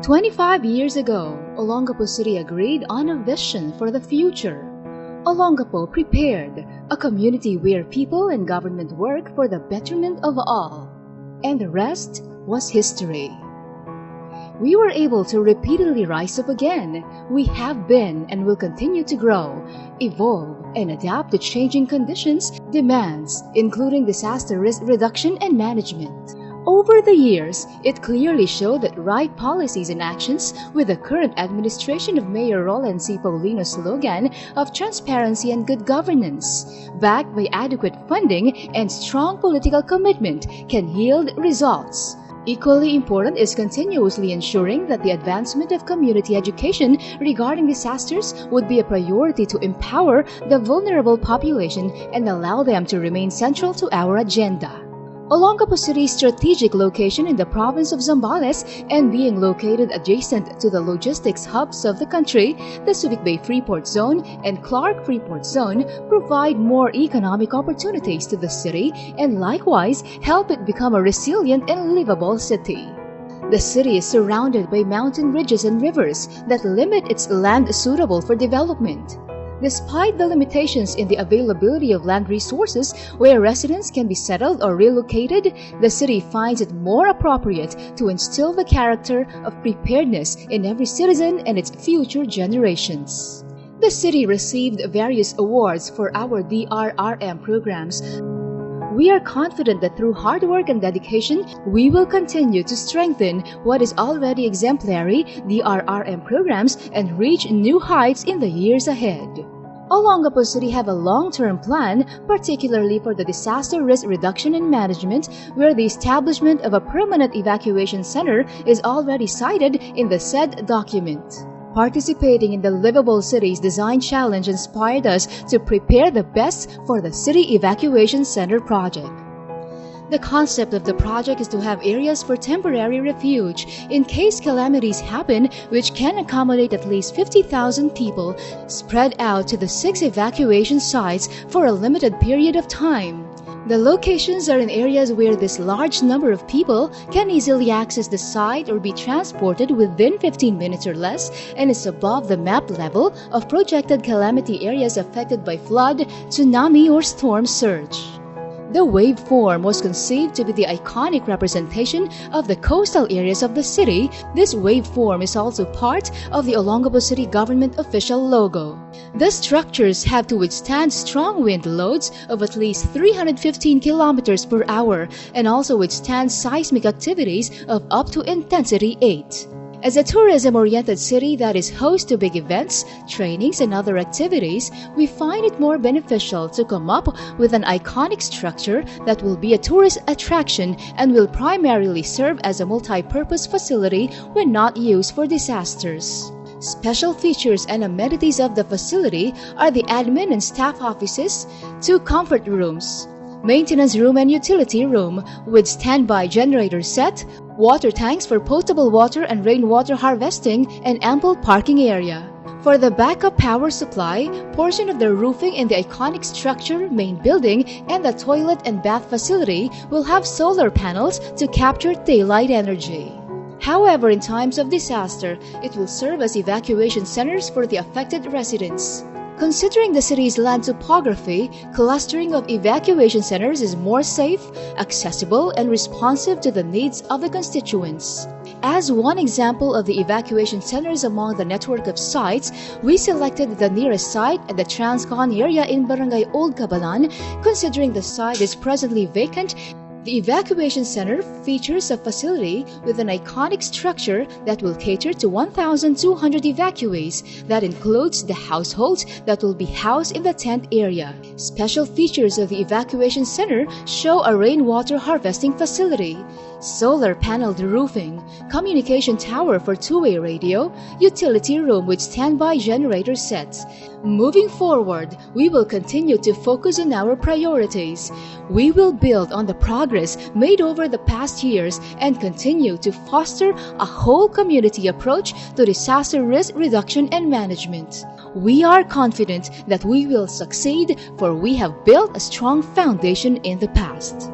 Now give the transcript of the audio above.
25 years ago, Olongapo City agreed on a vision for the future. Olongapo prepared a community where people and government work for the betterment of all. And the rest was history. We were able to repeatedly rise up again. We have been and will continue to grow, evolve, and adapt to changing conditions, demands, including disaster risk reduction and management. Over the years, it clearly showed that right policies and actions with the current administration of Mayor Roland C. Paulino's slogan of transparency and good governance, backed by adequate funding and strong political commitment, can yield results. Equally important is continuously ensuring that the advancement of community education regarding disasters would be a priority to empower the vulnerable population and allow them to remain central to our agenda. Olongapo City's strategic location in the province of Zambales and being located adjacent to the logistics hubs of the country, the Subic Bay Freeport Zone and Clark Freeport Zone, provide more economic opportunities to the city and likewise help it become a resilient and livable city. The city is surrounded by mountain ridges and rivers that limit its land suitable for development. Despite the limitations in the availability of land resources where residents can be settled or relocated, the city finds it more appropriate to instill the character of preparedness in every citizen and its future generations. The city received various awards for our DRRM programs. We are confident that through hard work and dedication, we will continue to strengthen what is already exemplary DRRM programs and reach new heights in the years ahead. Olongapo City have a long-term plan, particularly for the disaster risk reduction and management, where the establishment of a permanent evacuation center is already cited in the said document. Participating in the Liveable Cities Design Challenge inspired us to prepare the best for the City Evacuation Center project. The concept of the project is to have areas for temporary refuge in case calamities happen, which can accommodate at least 50,000 people spread out to the 6 evacuation sites for a limited period of time. The locations are in areas where this large number of people can easily access the site or be transported within 15 minutes or less and is above the map level of projected calamity areas affected by flood, tsunami, or storm surge. The waveform was conceived to be the iconic representation of the coastal areas of the city. This waveform is also part of the Olongapo City government official logo. The structures have to withstand strong wind loads of at least 315 kilometers per hour and also withstand seismic activities of up to intensity 8. As a tourism-oriented city that is host to big events, trainings, and other activities, we find it more beneficial to come up with an iconic structure that will be a tourist attraction and will primarily serve as a multi-purpose facility when not used for disasters. Special features and amenities of the facility are the admin and staff offices, 2 comfort rooms, maintenance room and utility room with standby generator set, water tanks for potable water and rainwater harvesting, and ample parking area. For the backup power supply, portion of the roofing in the iconic structure, main building, and the toilet and bath facility will have solar panels to capture daylight energy. However, in times of disaster, it will serve as evacuation centers for the affected residents. Considering the city's land topography, clustering of evacuation centers is more safe, accessible, and responsive to the needs of the constituents. As one example of the evacuation centers among the network of sites, we selected the nearest site at the Transcon area in Barangay Old Cabalan. Considering the site is presently vacant, the evacuation center features a facility with an iconic structure that will cater to 1,200 evacuees. That includes the households that will be housed in the tent area. Special features of the evacuation center show a rainwater harvesting facility, solar paneled roofing, communication tower for 2-way radio, utility room with standby generator sets. Moving forward, we will continue to focus on our priorities. We will build on the progress made over the past years and continue to foster a whole community approach to disaster risk reduction and management. We are confident that we will succeed, for we have built a strong foundation in the past.